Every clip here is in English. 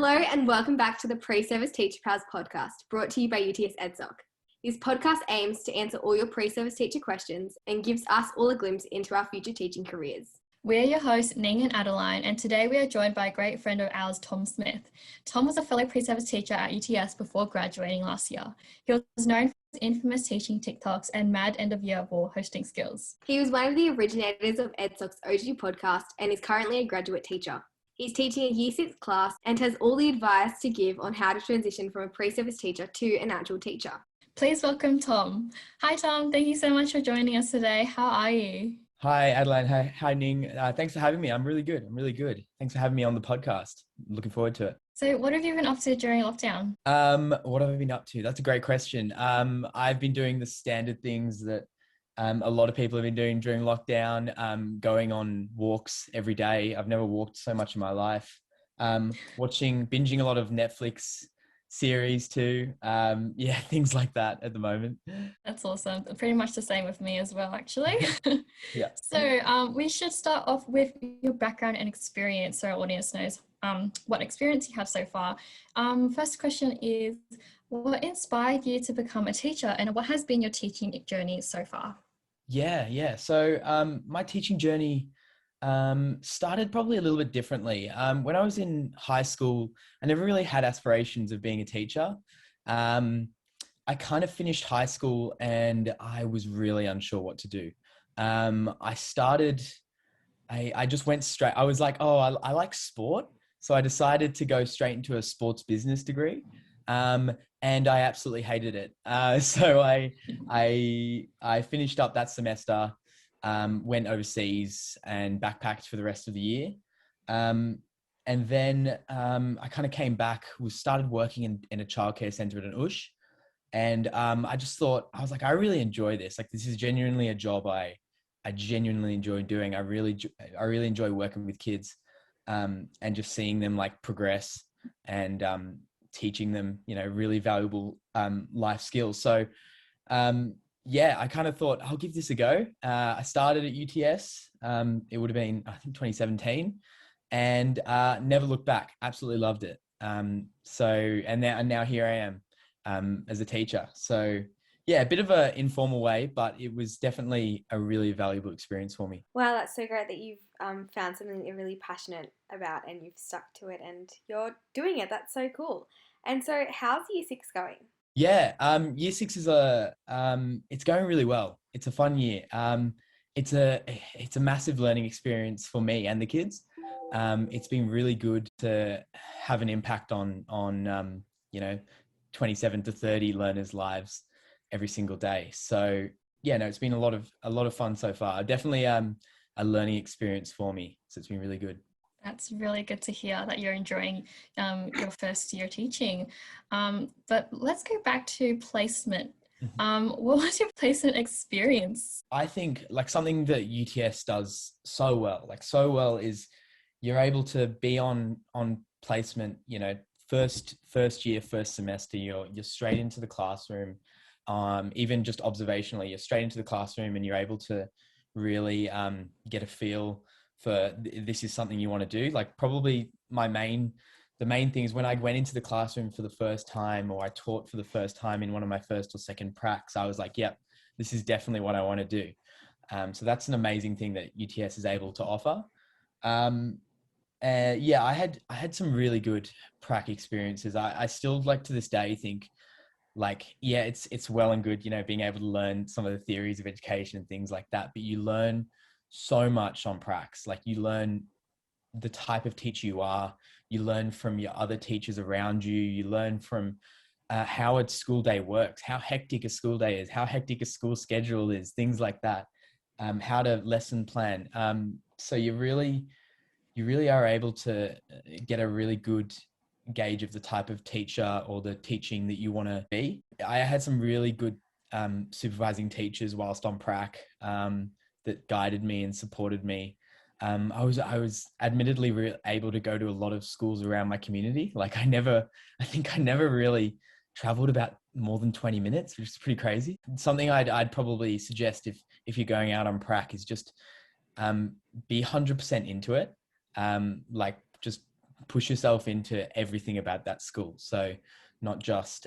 Hello and welcome back to the Preservice Teacher Pals podcast, brought to you by UTS EdSoc. This podcast aims to answer all your pre-service teacher questions and gives us all a glimpse into our future teaching careers. We're your hosts, Ning and Adeline, and today we are joined by a great friend of ours, Tom Smith. Tom was a fellow pre-service teacher at UTS before graduating last year. He was known for his infamous teaching Tik Toks and mad end-of-year ball hosting skills. He was one of the originators of EdSoc's OG podcast and is currently a graduate teacher. He's teaching a Year 6 class and has all the advice to give on how to transition from a pre-service teacher to an actual teacher. Please welcome Tom. Hi Tom, thank you so much for joining us today. How are you? Hi Adeline, hi Ning. Thanks for having me. I'm really good. Thanks for having me on the podcast. Looking forward to it. So what have you been up to during lockdown? What have I been up to? That's a great question. I've been doing the standard things that a lot of people have been doing during lockdown, going on walks every day. I've never walked so much in my life. Binging a lot of Netflix series too. Things like that at the moment. That's awesome. Pretty much the same with me as well, actually. Yeah. So we should start off with your background and experience so our audience knows what experience you have so far. First question is, what inspired you to become a teacher and what has been your teaching journey so far? Yeah. So my teaching journey started probably a little bit differently. When I was in high school, I never really had aspirations of being a teacher. I kind of finished high school and I was really unsure what to do. I just went straight. I was like, I like sport. So I decided to go straight into a sports business degree. And I absolutely hated it. So I finished up that semester, went overseas and backpacked for the rest of the year. And then I kind of came back, started working in a childcare centre at an USH. And I just thought, I was like, I really enjoy this. Like, this is genuinely a job I genuinely enjoy doing. I really enjoy working with kids and just seeing them like progress and teaching them, really valuable life skills. So I kind of thought I'll give this a go. I started at UTS. It would have been, I think, 2017, and never looked back. Absolutely loved it. Now here I am as a teacher. So yeah, a bit of an informal way, but it was definitely a really valuable experience for me. Wow, that's so great that you've found something that you're really passionate about and you've stuck to it and you're doing it. That's so cool. And so how's Year 6 going? Yeah, Year 6 is it's going really well. It's a fun year. It's a massive learning experience for me and the kids. It's been really good to have an impact on 27 to 30 learners' lives every single day. So yeah, no, it's been a lot of fun so far. Definitely a learning experience for me. So it's been really good. That's really good to hear that you're enjoying your first year teaching. But let's go back to placement. What was your placement experience? I think like something that UTS does so well is you're able to be on placement, first year, first semester, you're straight into the classroom. Even just observationally, you're straight into the classroom and you're able to really get a feel for this is something you want to do. Like probably the main thing is when I went into the classroom for the first time or I taught for the first time in one of my first or second pracs, I was like, yep, this is definitely what I want to do. So that's an amazing thing that UTS is able to offer. I had some really good prac experiences. I still like to this day think it's well and good, being able to learn some of the theories of education and things like that, but you learn so much on pracs. Like you learn the type of teacher you are, you learn from your other teachers around you, you learn from how a school day works, how hectic a school day is, how hectic a school schedule is, things like that, how to lesson plan. So you really are able to get a really good gauge of the type of teacher or the teaching that you want to be. I had some really good supervising teachers whilst on prac that guided me and supported me. I was admittedly able to go to a lot of schools around my community. Like I never really traveled about more than 20 minutes, which is pretty crazy. Something I'd probably suggest if you're going out on prac is just be 100% into it. Just push yourself into everything about that school. So not just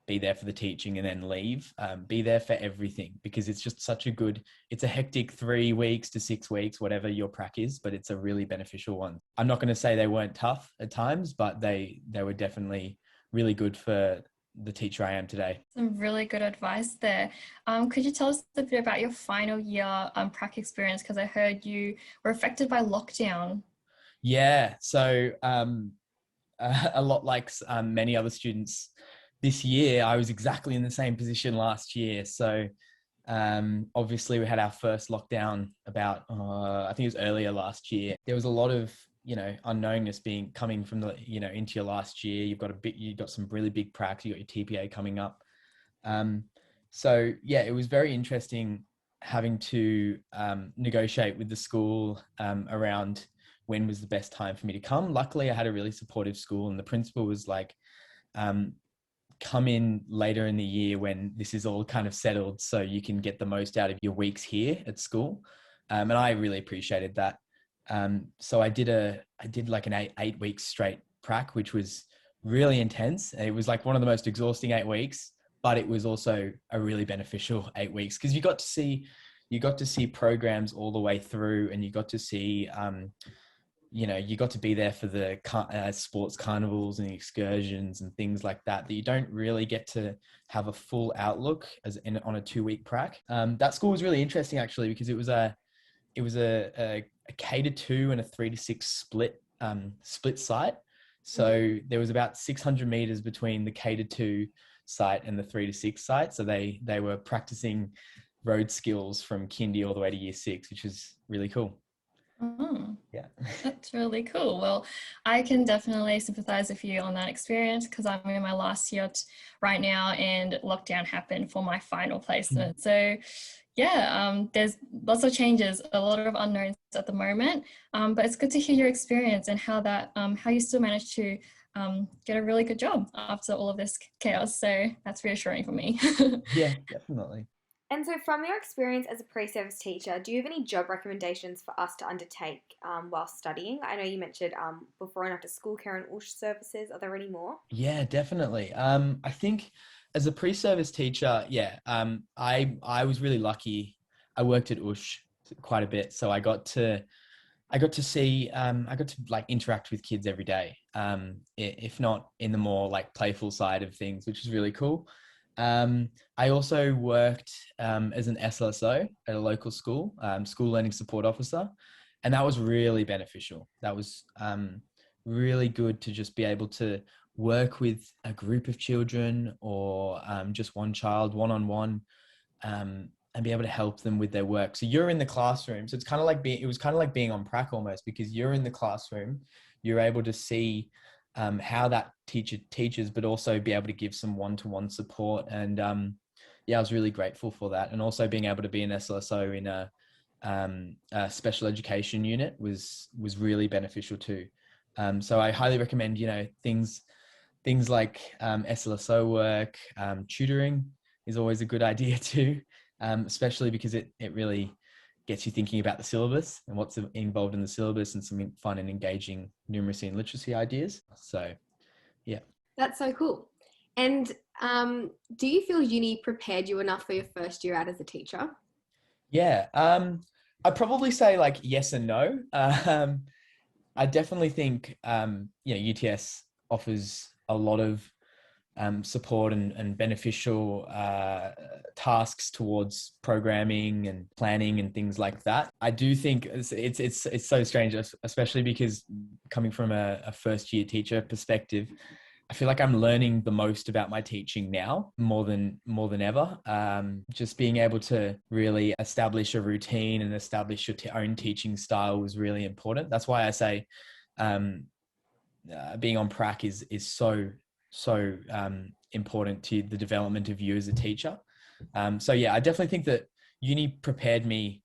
be there for the teaching and then leave, be there for everything, because it's just such a good, it's a hectic 3 weeks to 6 weeks, whatever your prac is, but it's a really beneficial one. I'm not going to say they weren't tough at times, but they were definitely really good for the teacher I am today. Some really good advice there. Could you tell us a bit about your final year prac experience? Because I heard you were affected by lockdown. Yeah, so a lot like many other students this year, I was exactly in the same position last year. So obviously we had our first lockdown about, I think it was earlier last year. There was a lot of, unknownness coming from the, into your last year. You've got some really big pracs, you got your TPA coming up. So yeah, it was very interesting having to negotiate with the school around when was the best time for me to come. Luckily, I had a really supportive school, and the principal was like, come in later in the year when this is all kind of settled so you can get the most out of your weeks here at school. And I really appreciated that. So I did like an 8 weeks straight prac, which was really intense. It was like one of the most exhausting 8 weeks, but it was also a really beneficial 8 weeks, because you got to see programs all the way through, and you got to see, you got to be there for the sports carnivals and excursions and things like that you don't really get to have a full outlook on a 2-week prac. That school was really interesting actually, because it was a K to 2 and a 3 to 6 split site. So there was about 600 meters between the K to 2 site and the 3 to 6 site. So they were practicing road skills from kindy all the way to year 6, which is really cool. Oh, yeah. That's really cool. Well, I can definitely sympathize with you on that experience, because I'm in my last year right now, and lockdown happened for my final placement. So yeah, there's lots of changes, a lot of unknowns at the moment, but it's good to hear your experience and how you still managed to get a really good job after all of this chaos. So that's reassuring for me. Yeah, definitely. And so from your experience as a pre-service teacher, do you have any job recommendations for us to undertake while studying? I know you mentioned before and after school care and USH services. Are there any more? Yeah, definitely. I think as a pre-service teacher, I was really lucky. I worked at USH quite a bit, so I got to see, I got to like interact with kids every day, if not in the more like playful side of things, which is really cool. I also worked as an SLSO at a local school, school learning support officer, and that was really beneficial. That was really good to just be able to work with a group of children, or just one child one-on-one, and be able to help them with their work. So you're in the classroom. So it was kind of like being on prac almost, because you're in the classroom, you're able to see how that teacher teaches, but also be able to give some one-to-one support. And I was really grateful for that. And also being able to be an SLSO in a special education unit was really beneficial too. So I highly recommend, things like SLSO work, tutoring is always a good idea too, especially because it really gets you thinking about the syllabus and what's involved in the syllabus, and some fun and engaging numeracy and literacy ideas. So, yeah. That's so cool. And do you feel uni prepared you enough for your first year out as a teacher? Yeah. I'd probably say like yes and no. I definitely think, UTS offers a lot of support and beneficial tasks towards programming and planning and things like that. I do think it's so strange, especially because coming from a first year teacher perspective, I feel like I'm learning the most about my teaching now more than ever. Just being able to really establish a routine and establish your own teaching style was really important. That's why I say being on prac is so important to the development of you as a teacher. So yeah, I definitely think that uni prepared me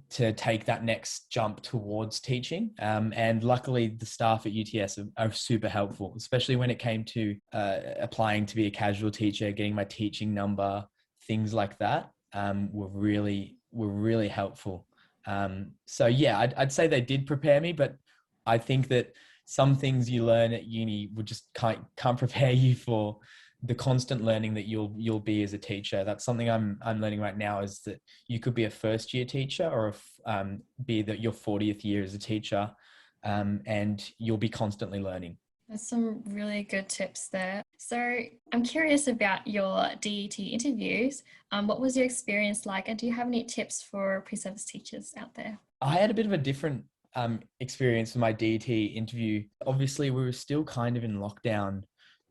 to take that next jump towards teaching. And luckily the staff at UTS are super helpful, especially when it came to applying to be a casual teacher, getting my teaching number, things like that, were really helpful. So yeah, I'd say they did prepare me, but I think that some things you learn at uni would just can't prepare you for the constant learning that you'll be as a teacher. That's something I'm learning right now, is that you could be a first year teacher or be that your 40th year as a teacher, and you'll be constantly learning. There's some really good tips there. So I'm curious about your DET interviews. What was your experience like, and do you have any tips for pre-service teachers out there? I had a bit of a different experience with my DET interview. Obviously, we were still kind of in lockdown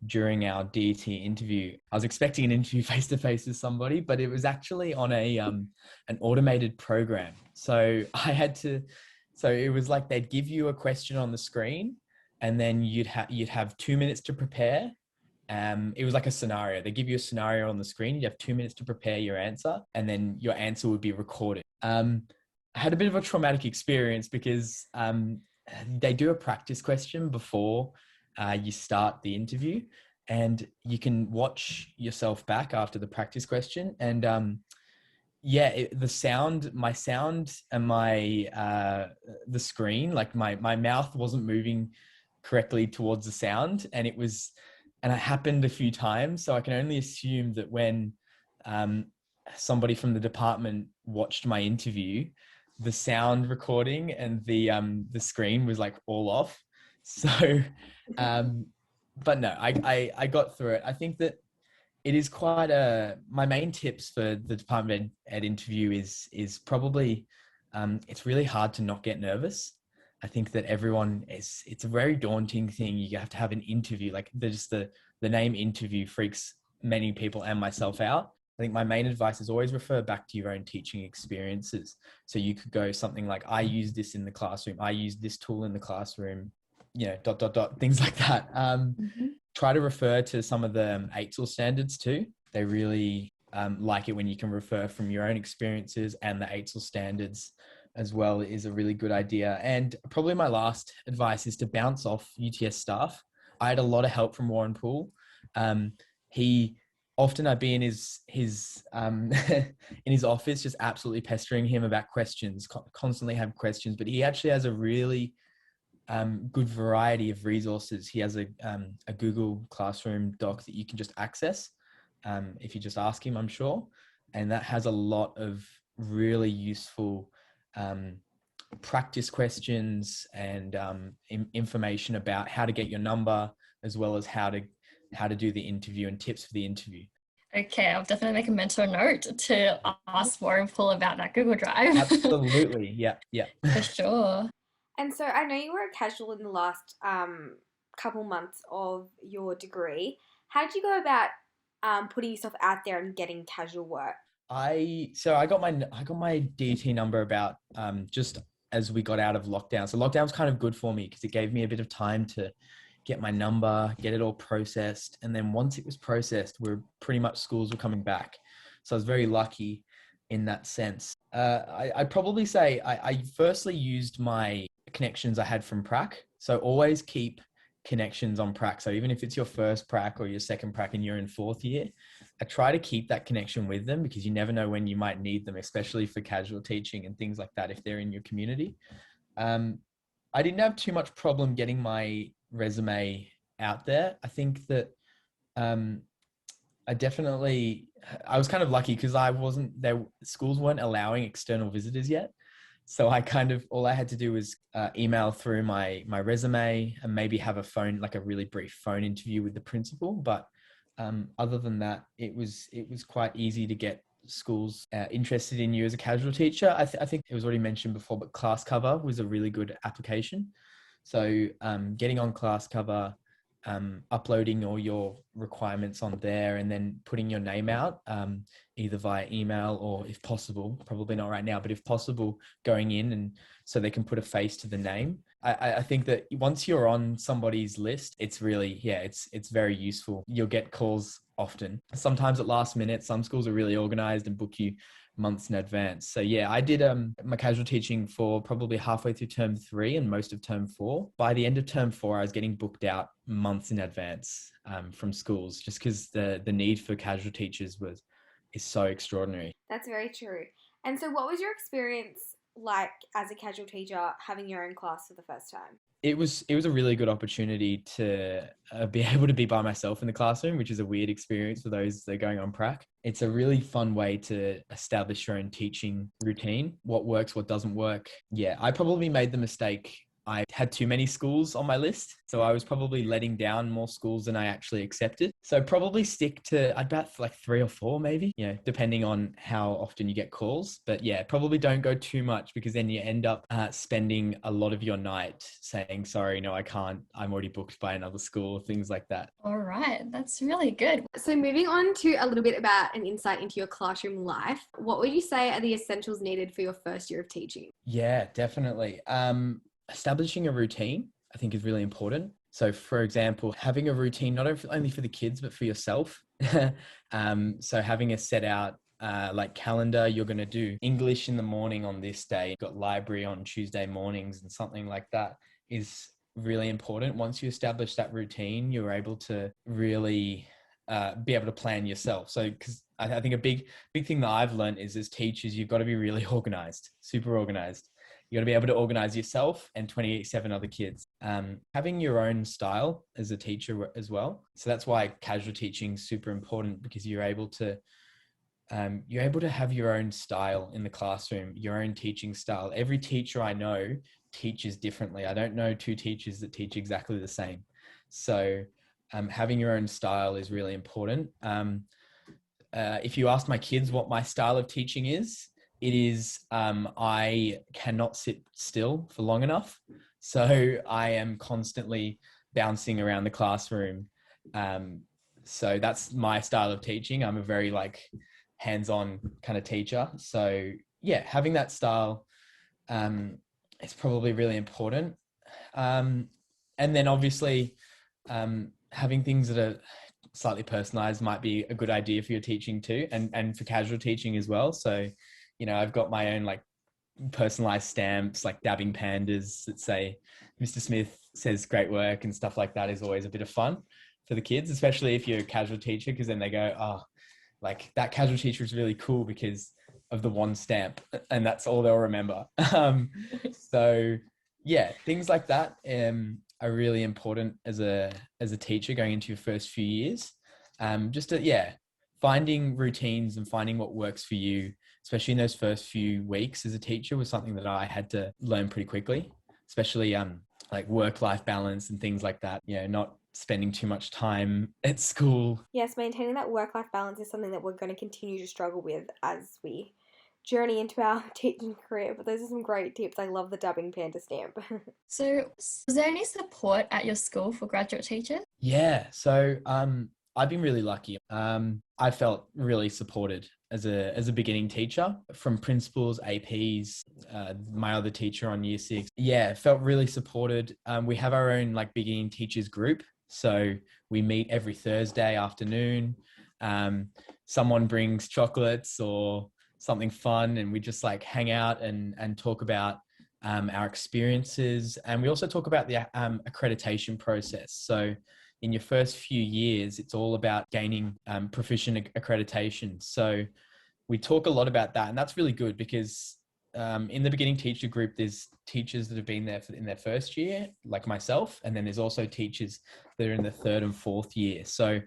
during our DET interview. I was expecting an interview face to face with somebody, but it was actually on an automated program. So it was like they'd give you a question on the screen, and then you'd have 2 minutes to prepare. It was like a scenario. They give you a scenario on the screen. You have 2 minutes to prepare your answer, and then your answer would be recorded. I had a bit of a traumatic experience because they do a practice question before you start the interview, and you can watch yourself back after the practice question. And my sound and the screen, like my mouth wasn't moving correctly towards the sound, and it happened a few times. So I can only assume that when somebody from the department watched my interview, the sound recording and the screen was like all off. So, but no, I got through it. I think that it is quite my main tips for the department ed interview is probably, it's really hard to not get nervous. I think that it's a very daunting thing. You have to have an interview. Like the name interview freaks many people and myself out. I think my main advice is always refer back to your own teaching experiences. So you could go something like, I use this in the classroom. I use this tool in the classroom, things like that. Try to refer to some of the AITSL standards too. They really like it when you can refer from your own experiences, and the AITSL standards as well is a really good idea. And probably my last advice is to bounce off UTS staff. I had a lot of help from Warren Poole. I'd be in his in his office, just absolutely pestering him about questions, constantly have questions, but he actually has a really good variety of resources. He has a Google Classroom doc that you can just access if you just ask him, I'm sure. And that has a lot of really useful practice questions and information about how to get your number, as well as how to do the interview and tips for the interview. Okay, I'll definitely make a mental note to ask Warren Poole about that Google Drive. Absolutely, yeah. For sure. And so I know you were a casual in the last couple months of your degree. How did you go about putting yourself out there and getting casual work? I got my DET number about just as we got out of lockdown. So lockdown was kind of good for me because it gave me a bit of time to get my number, get it all processed. And then once it was processed, pretty much schools were coming back. So I was very lucky in that sense. I'd probably say I firstly used my connections I had from prac. So always keep connections on prac. So even if it's your first prac or your second prac and you're in fourth year, I try to keep that connection with them, because you never know when you might need them, especially for casual teaching and things like that, if they're in your community. I didn't have too much problem getting my resume out there. I think that I was kind of lucky because schools weren't allowing external visitors yet. So all I had to do was email through my resume and maybe have a really brief phone interview with the principal. But other than that, it was quite easy to get schools interested in you as a casual teacher. I think it was already mentioned before, but class cover was a really good application. So getting on class cover, uploading all your requirements on there, and then putting your name out either via email or, if possible, probably not right now, but if possible, going in and so they can put a face to the name. I think that once you're on somebody's list, it's really, it's very useful. You'll get calls often, sometimes at last minute. Some schools are really organized and book you months in advance. So yeah, I did my casual teaching for probably halfway through term 3 and most of term 4. By the end of term 4, I was getting booked out months in advance from schools, just because the need for casual teachers is so extraordinary. That's very true. And so what was your experience like as a casual teacher having your own class for the first time? It was a really good opportunity to be able to be by myself in the classroom, which is a weird experience for those that are going on prac. It's a really fun way to establish your own teaching routine, what works, what doesn't work. Yeah, I probably made the mistake. I had too many schools on my list, so I was probably letting down more schools than I actually accepted. So probably stick to, I'd bet like 3 or 4 maybe, depending on how often you get calls. But yeah, probably don't go too much, because then you end up spending a lot of your night saying, sorry, no, I can't, I'm already booked by another school, things like that. All right, that's really good. So moving on to a little bit about an insight into your classroom life, what would you say are the essentials needed for your first year of teaching? Yeah, definitely. Establishing a routine, I think, is really important. So, for example, having a routine, not only for the kids, but for yourself. So having a set out like calendar, you're going to do English in the morning on this day, you've got library on Tuesday mornings, and something like that is really important. Once you establish that routine, you're able to really be able to plan yourself. So, because I think a big thing that I've learned is, as teachers, you've got to be really organized, super organized. You got to be able to organize yourself and 27 other kids. Having your own style as a teacher as well. So that's why casual teaching is super important, because you're able to have your own style in the classroom, your own teaching style. Every teacher I know teaches differently. I don't know 2 teachers that teach exactly the same. So having your own style is really important. If you ask my kids what my style of teaching is, it is I cannot sit still for long enough. So I am constantly bouncing around the classroom. So that's my style of teaching. I'm a very hands-on kind of teacher. So yeah, having that style is probably really important. And then obviously having things that are slightly personalized might be a good idea for your teaching too, and for casual teaching as well. So I've got my own personalized stamps, like dabbing pandas that say Mr. Smith says great work, and stuff like that is always a bit of fun for the kids, especially if you're a casual teacher, because then they go, oh, that casual teacher is really cool because of the one stamp, and that's all they'll remember. So yeah, things like that are really important as a teacher going into your first few years. Finding routines and finding what works for you, especially in those first few weeks as a teacher, was something that I had to learn pretty quickly, especially work-life balance and things like that, not spending too much time at school. Yes, maintaining that work-life balance is something that we're going to continue to struggle with as we journey into our teaching career, but those are some great tips. I love the dubbing panda stamp. So was there any support at your school for graduate teachers? Yeah, so I've been really lucky. I felt really supported as a beginning teacher from principals, APs, my other teacher on year 6. Yeah, felt really supported. We have our own beginning teachers group. So we meet every Thursday afternoon. Someone brings chocolates or something fun, and we just hang out and talk about our experiences. And we also talk about the accreditation process. So in your first few years, it's all about gaining proficient accreditation. So we talk a lot about that, and that's really good because in the beginning teacher group, there's teachers that have been there in their first year, like myself, and then there's also teachers that are in the 3rd and 4th year. So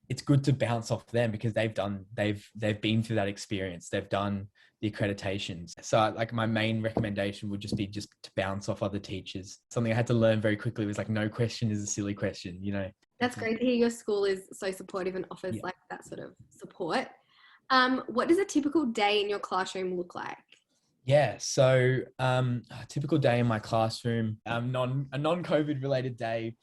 it's good to bounce off them because they've been through that experience. They've done the accreditations. So my main recommendation would just be to bounce off other teachers. Something I had to learn very quickly was no question is a silly question, That's great to hear your school is so supportive and offers that sort of support. What does a typical day in your classroom look like? Yeah, so a typical day in my classroom, a non-COVID related day.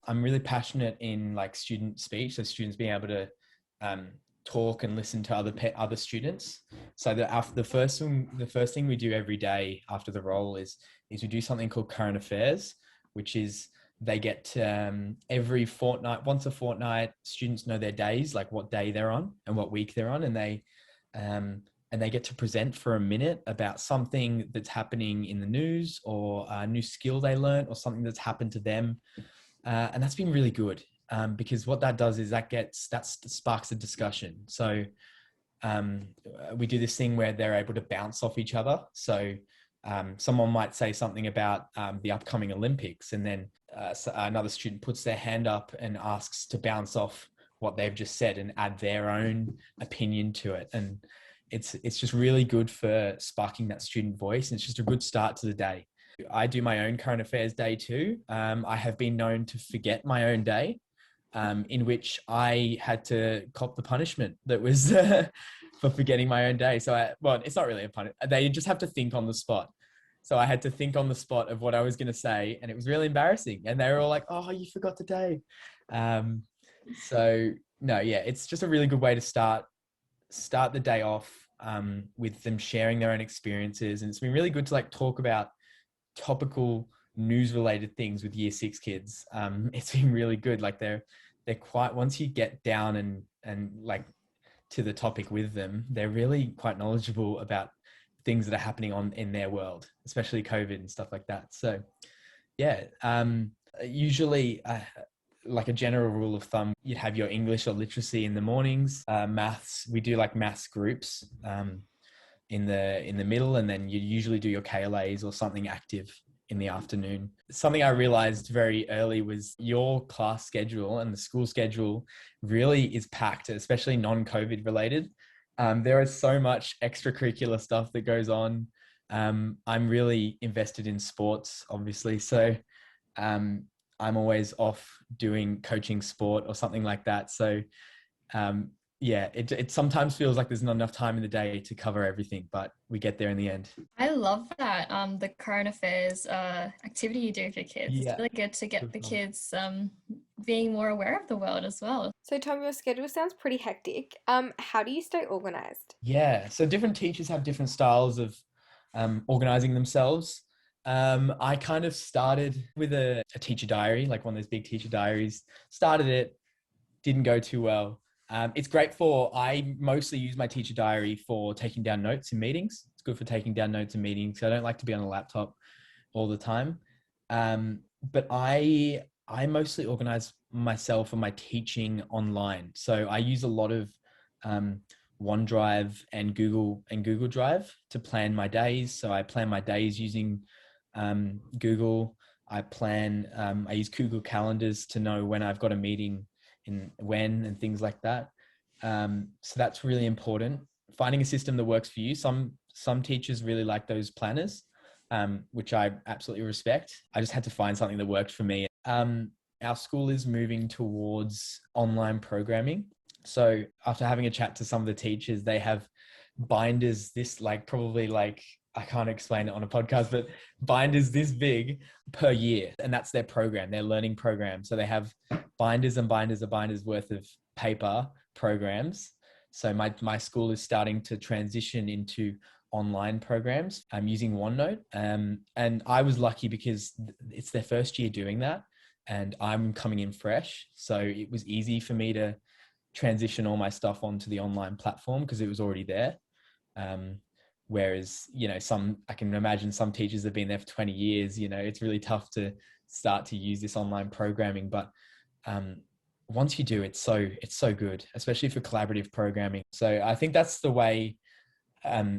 I'm really passionate in student speech, so students being able to talk and listen to other students. So the first thing we do every day after the role is we do something called current affairs, which is they get every fortnight, once a fortnight, students know their days, what day they're on and what week they're on, and they get to present for a minute about something that's happening in the news, or a new skill they learned, or something that's happened to them. And that's been really good because what that does is that sparks a discussion. So we do this thing where they're able to bounce off each other. So someone might say something about the upcoming Olympics, and then another student puts their hand up and asks to bounce off what they've just said and add their own opinion to it. And it's just really good for sparking that student voice. And it's just a good start to the day. I do my own current affairs day too. I have been known to forget my own day, in which I had to cop the punishment that was for forgetting my own day. So well, it's not really a punishment. They just have to think on the spot. So I had to think on the spot of what I was going to say, and it was really embarrassing. And they were all like, "Oh, you forgot the day." So no, yeah, it's just a really good way to start the day off with them sharing their own experiences. And it's been really good to like talk about topical news related things with year 6 kids. It's been really good. Like they're quite, once you get down and like to the topic with them, they're really quite knowledgeable about things that are happening in their world, especially COVID and stuff like that. So yeah, usually like a general rule of thumb, you'd have your English or literacy in the mornings, maths, we do like maths groups in the middle, and then you usually do your KLAs or something active in the afternoon. Something I realized very early was your class schedule and the school schedule really is packed, especially non-COVID related. There is so much extracurricular stuff that goes on. I'm really invested in sports, obviously. So I'm always off doing coaching sport or something like that. So yeah, it sometimes feels like there's not enough time in the day to cover everything, but we get there in the end. I love that, the current affairs activity you do with your kids. Yeah. It's really good to get the kids being more aware of the world as well. So Tom, your schedule sounds pretty hectic. How do you stay organised? Yeah, so different teachers have different styles of organising themselves. I kind of started with a teacher diary, like one of those big teacher diaries. Started it, didn't go too well. It's great I mostly use my teacher diary for taking down notes in meetings. It's good for taking down notes in meetings. I don't like to be on a laptop all the time. But I mostly organize myself and my teaching online. So I use a lot of OneDrive and Google Drive to plan my days. So I plan my days using Google. I use Google calendars to know when I've got a meeting and things like that. So that's really important. Finding a system that works for you. Some teachers really like those planners, which I absolutely respect. I just had to find something that worked for me. Our school is moving towards online programming. So after having a chat to some of the teachers, they have binders this probably I can't explain it on a podcast, but binders this big per year. And that's their program, their learning program. So they have binders and binders of binders worth of paper programs. So my school is starting to transition into online programs. I'm using OneNote. And I was lucky because it's their first year doing that. And I'm coming in fresh. So it was easy for me to transition all my stuff onto the online platform because it was already there. Whereas, I can imagine some teachers have been there for 20 years, it's really tough to start to use this online programming. But once you do, it's so good, especially for collaborative programming. So I think that's the way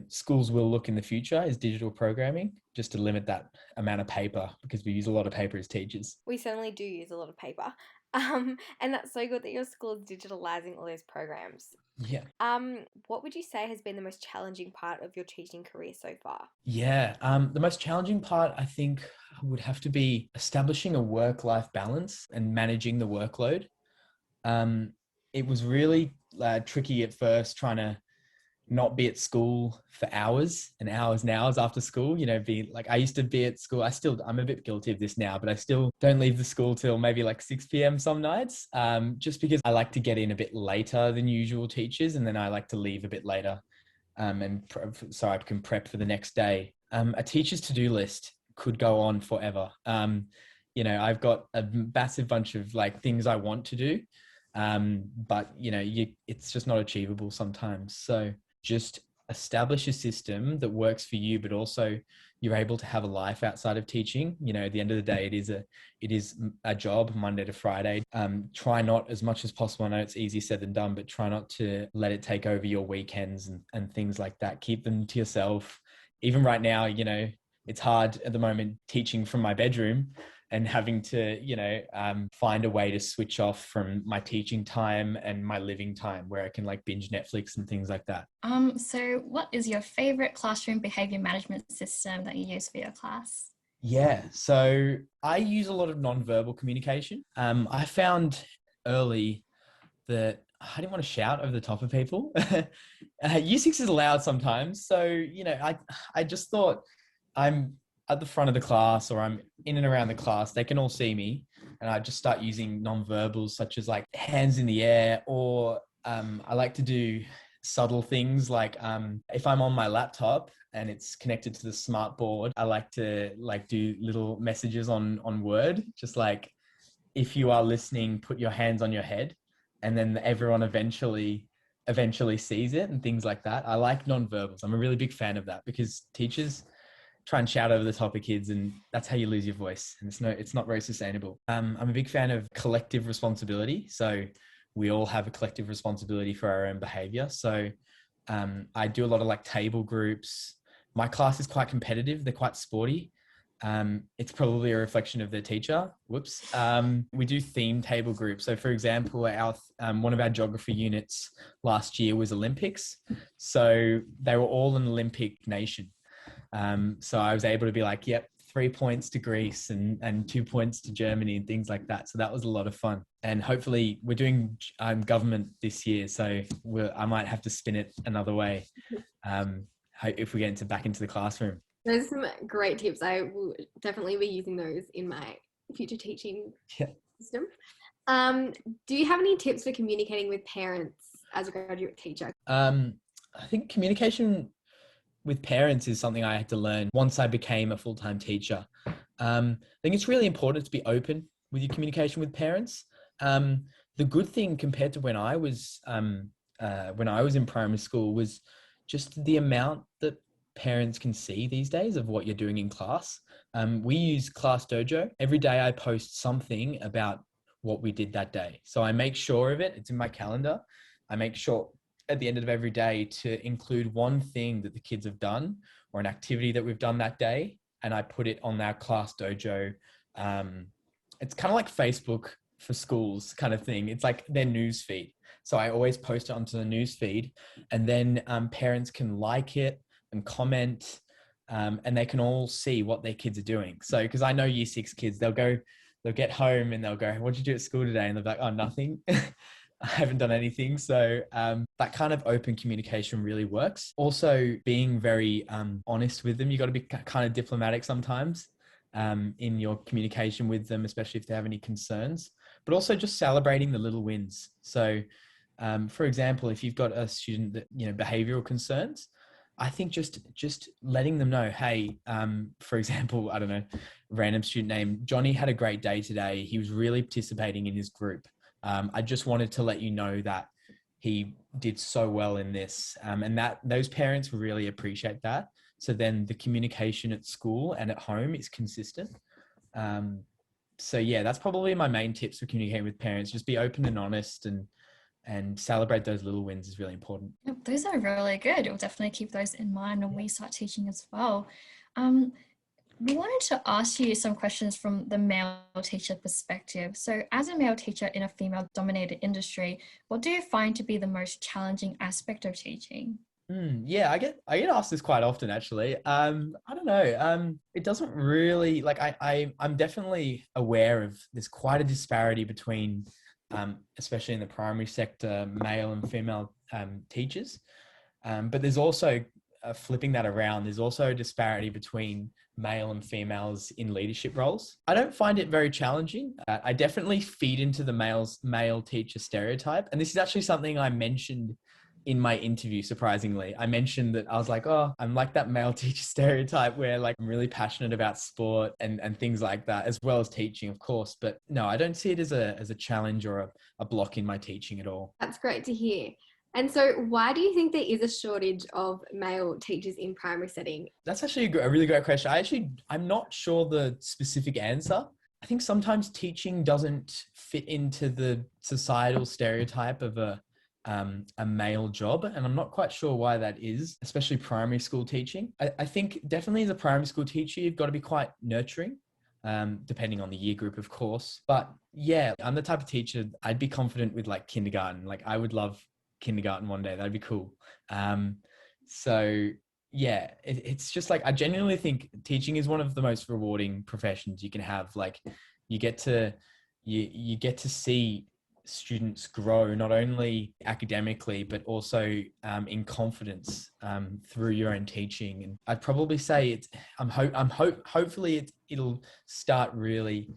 schools will look in the future, is digital programming, just to limit that amount of paper, because we use a lot of paper as teachers. We certainly do use a lot of paper. And that's so good that your school is digitalizing all those programs. Yeah. What would you say has been the most challenging part of your teaching career so far? Yeah. The most challenging part, I think, would have to be establishing a work-life balance and managing the workload. It was really tricky at first, trying to not be at school for hours and hours and hours after school, I used to be at school. I'm a bit guilty of this now, but I still don't leave the school till maybe 6 p.m. some nights, just because I like to get in a bit later than usual teachers. And then I like to leave a bit later, so I can prep for the next day. A teacher's to-do list could go on forever. I've got a massive bunch of things I want to do, but it's just not achievable sometimes. So just establish a system that works for you, but also you're able to have a life outside of teaching. You know, at the end of the day, it is a job Monday to Friday. Try not, as much as possible, I know it's easier said than done, but try not to let it take over your weekends and things like that. Keep them to yourself. Even right now, you know, it's hard at the moment teaching from my bedroom and having to, you know, find a way to switch off from my teaching time and my living time where I can like binge Netflix and things like that. So what is your favorite classroom behavior management system that you use for your class? Yeah, so I use a lot of nonverbal communication. I found early that I didn't want to shout over the top of people. Year 6 is loud sometimes. So, you know, I just thought I'm at the front of the class or I'm in and around the class, they can all see me. And I just start using nonverbals such as like hands in the air, or I like to do subtle things like if I'm on my laptop and it's connected to the smart board, I like to like do little messages on Word, just like, if you are listening, put your hands on your head, and then everyone eventually sees it and things like that. I like nonverbals. I'm a really big fan of that because teachers try and shout over the top of kids, and that's how you lose your voice. And it's not very sustainable. I'm a big fan of collective responsibility. So we all have a collective responsibility for our own behavior. So I do a lot of like table groups. My class is quite competitive. They're quite sporty. It's probably a reflection of the teacher. Whoops. We do theme table groups. So for example, our one of our geography units last year was Olympics. So they were all an Olympic nation. So I was able to be like, yep, 3 points to Greece and 2 points to Germany and things like that. So that was a lot of fun. And hopefully we're doing government this year. So I might have to spin it another way if we get back into the classroom. Those are some great tips. I will definitely be using those in my future teaching system. Do you have any tips for communicating with parents as a graduate teacher? I think communication with parents is something I had to learn once I became a full-time teacher. I think it's really important to be open with your communication with parents. The good thing compared to when I was in primary school was just the amount that parents can see these days of what you're doing in class. We use Class Dojo. Every day I post something about what we did that day. So I make sure of it. It's in my calendar. I make sure at the end of every day to include one thing that the kids have done or an activity that we've done that day. And I put it on our Class Dojo. It's kind of like Facebook for schools kind of thing. It's like their news feed. So I always post it onto the news feed, and then parents can like it and comment, and they can all see what their kids are doing. So, because I know Year 6 kids, they'll get home and they'll go, "What did you do at school today?" And they'll be like, "Oh, nothing." I haven't done anything. So that kind of open communication really works. Also being very honest with them. You got to be kind of diplomatic sometimes in your communication with them, especially if they have any concerns, but also just celebrating the little wins. So for example, if you've got a student that, you know, behavioral concerns, I think just letting them know, hey, for example, I don't know, random student name, Johnny had a great day today. He was really participating in his group. I just wanted to let you know that he did so well in this, and that those parents really appreciate that. So then the communication at school and at home is consistent. So yeah, that's probably my main tips for communicating with parents. Just be open and honest, and celebrate those little wins is really important. Those are really good. We'll definitely keep those in mind when we start teaching as well. We wanted to ask you some questions from the male teacher perspective. So as a male teacher in a female-dominated industry, what do you find to be the most challenging aspect of teaching? Yeah, I get asked this quite often, actually. I don't know. It doesn't really, like, I'm definitely aware of there's quite a disparity between, especially in the primary sector, male and female teachers. But there's also, flipping that around, there's also a disparity between male and females in leadership roles. I don't find it very challenging. I definitely feed into the male teacher stereotype. And this is actually something I mentioned in my interview, surprisingly. I mentioned that I was like, oh, I'm like that male teacher stereotype where like I'm really passionate about sport and things like that, as well as teaching, of course. But no, I don't see it as a challenge or a block in my teaching at all. That's great to hear. And so why do you think there is a shortage of male teachers in primary setting? That's actually a really great question. I'm not sure the specific answer. I think sometimes teaching doesn't fit into the societal stereotype of a male job. And I'm not quite sure why that is, especially primary school teaching. I think definitely as a primary school teacher, you've got to be quite nurturing, depending on the year group, of course. But yeah, I'm the type of teacher, I'd be confident with like kindergarten. Like I would love kindergarten one day. That'd be cool. So yeah, it's just like, I genuinely think teaching is one of the most rewarding professions you can have. Like you get to see students grow, not only academically, but also in confidence through your own teaching. And I'd probably say hopefully it'll start really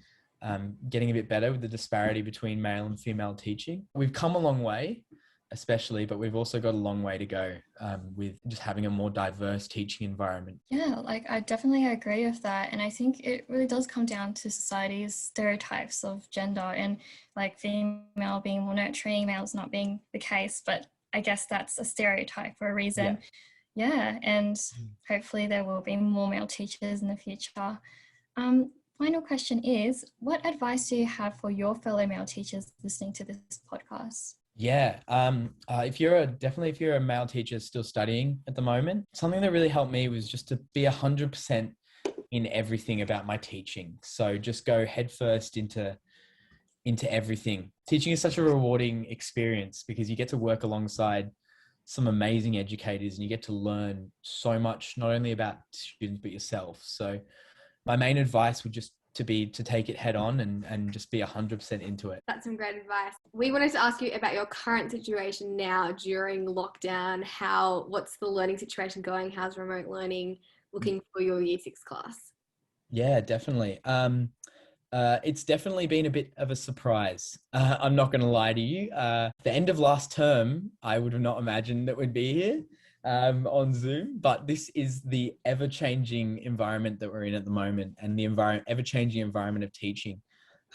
getting a bit better with the disparity between male and female teaching. We've come a long way, especially, but we've also got a long way to go with just having a more diverse teaching environment. Yeah, like I definitely agree with that. And I think it really does come down to society's stereotypes of gender and like female being more nurturing, males not being the case. But I guess that's a stereotype for a reason. Yeah, and hopefully there will be more male teachers in the future. Final question is, what advice do you have for your fellow male teachers listening to this podcast? Yeah. If you're a male teacher still studying at the moment, something that really helped me was just to be 100% in everything about my teaching. So just go headfirst into everything. Teaching is such a rewarding experience because you get to work alongside some amazing educators and you get to learn so much, not only about students, but yourself. So my main advice would just to take it head on and just be 100% into it. That's some great advice. We wanted to ask you about your current situation now during lockdown. What's the learning situation going? How's remote learning looking for your year 6 class? Yeah, definitely. It's definitely been a bit of a surprise. I'm not going to lie to you. The end of last term, I would have not imagined that we'd be here on Zoom, but this is the ever-changing environment that we're in at the moment, and the ever-changing environment of teaching.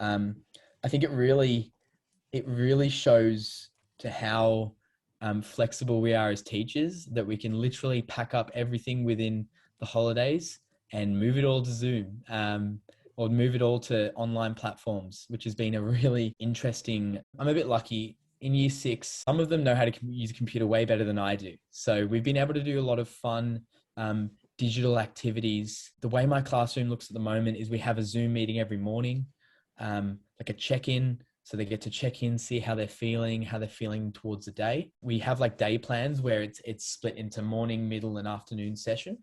I think it really shows to how flexible we are as teachers, that we can literally pack up everything within the holidays and move it all to Zoom. Or move it all to online platforms, which has been a really interesting. I'm a bit lucky. In year 6, some of them know how to use a computer way better than I do. So we've been able to do a lot of fun digital activities. The way my classroom looks at the moment is we have a Zoom meeting every morning, like a check-in. So they get to check in, see how they're feeling towards the day. We have like day plans where it's split into morning, middle, and afternoon session.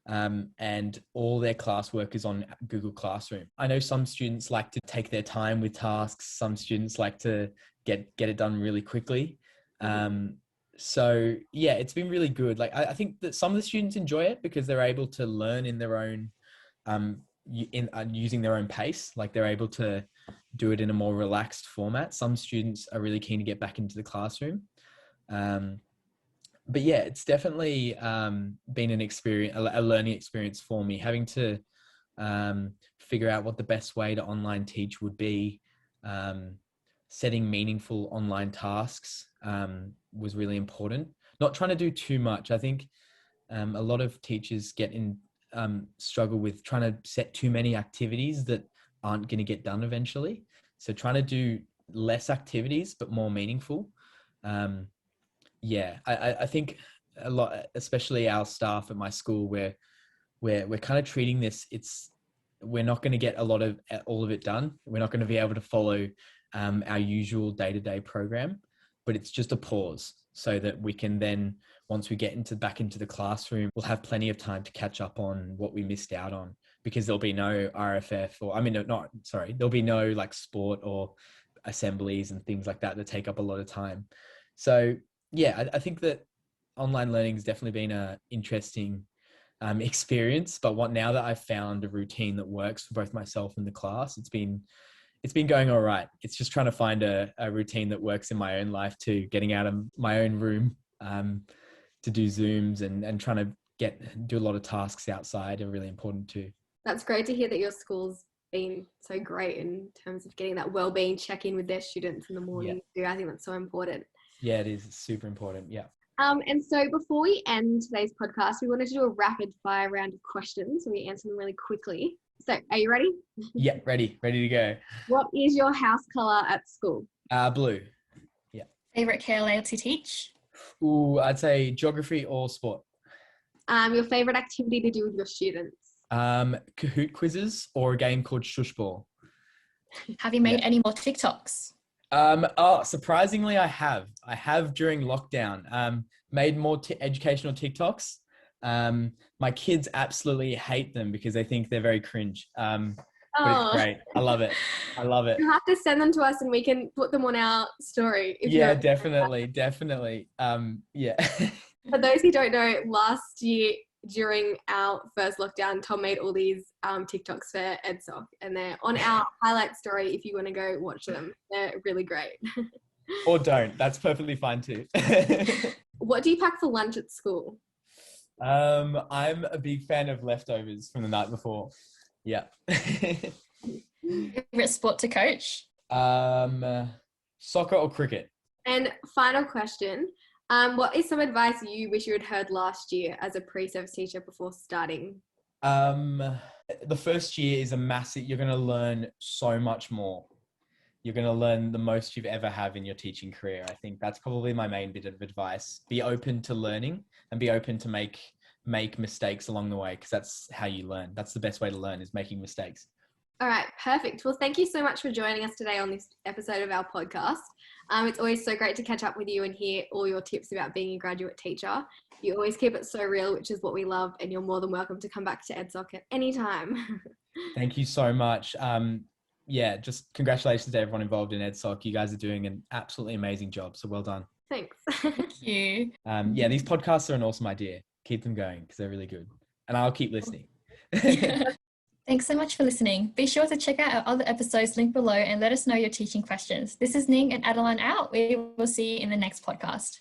And all their classwork is on Google Classroom. I know some students like to take their time with tasks. Some students like to get it done really quickly. So yeah, it's been really good. Like I think that some of the students enjoy it because they're able to learn in their own, using their own pace. Like they're able to do it in a more relaxed format. Some students are really keen to get back into the classroom. But yeah, it's definitely been an experience, a learning experience for me, having to figure out what the best way to online teach would be. Setting meaningful online tasks was really important. Not trying to do too much. I think a lot of teachers struggle with trying to set too many activities that aren't going to get done eventually. So trying to do less activities, but more meaningful. Yeah, I think a lot, especially our staff at my school, where we're kind of treating this, we're not going to get all of it done. We're not going to be able to follow our usual day-to-day program, but it's just a pause so that we can then, once we get back into the classroom, we'll have plenty of time to catch up on what we missed out on, because there'll be no RFF there'll be no like sport or assemblies and things like that take up a lot of time. So yeah, I think that online learning has definitely been an interesting experience. But now that I've found a routine that works for both myself and the class, it's been going all right. It's just trying to find a routine that works in my own life too. Getting out of my own room to do Zooms and trying to do a lot of tasks outside are really important too. That's great to hear that your school's been so great in terms of getting that wellbeing check-in with their students in the morning too. I think that's so important. Yeah, it is. It's super important. Yeah. And so before we end today's podcast, we wanted to do a rapid fire round of questions. So we answer them really quickly. So are you ready? Yeah, ready to go. What is your house colour at school? Blue. Favorite KLA to teach? Ooh, I'd say geography or sport. Your favourite activity to do with your students? Kahoot quizzes or a game called Shush Ball. Have you made any more TikToks? Surprisingly, I have during lockdown, made more educational TikToks. My kids absolutely hate them because they think they're very cringe. But it's great. I love it. You have to send them to us and we can put them on our story. Yeah, definitely. Yeah. For those who don't know, last year during our first lockdown, Tom made all these TikToks for EdSoc, and they're on our highlight story if you want to go watch them. They're really great. Or don't. That's perfectly fine too. What do you pack for lunch at school? I'm a big fan of leftovers from the night before. Yeah. Favorite sport to coach? Soccer or cricket? And final question, what is some advice you wish you had heard last year as a pre-service teacher before starting? The first year is you're going to learn so much more. You're going to learn the most you've ever have in your teaching career. I think that's probably my main bit of advice. Be open to learning and be open to make mistakes along the way, because that's how you learn. That's the best way to learn, is making mistakes. All right, perfect. Well, thank you so much for joining us today on this episode of our podcast. It's always so great to catch up with you and hear all your tips about being a graduate teacher. You always keep it so real, which is what we love, and you're more than welcome to come back to EdSoc at any time. Thank you so much. Just congratulations to everyone involved in EdSoc. You guys are doing an absolutely amazing job, so well done. Thanks. Thank you. These podcasts are an awesome idea. Keep them going because they're really good, and I'll keep listening. Thanks so much for listening. Be sure to check out our other episodes linked below and let us know your teaching questions. This is Ning and Adeline out. We will see you in the next podcast.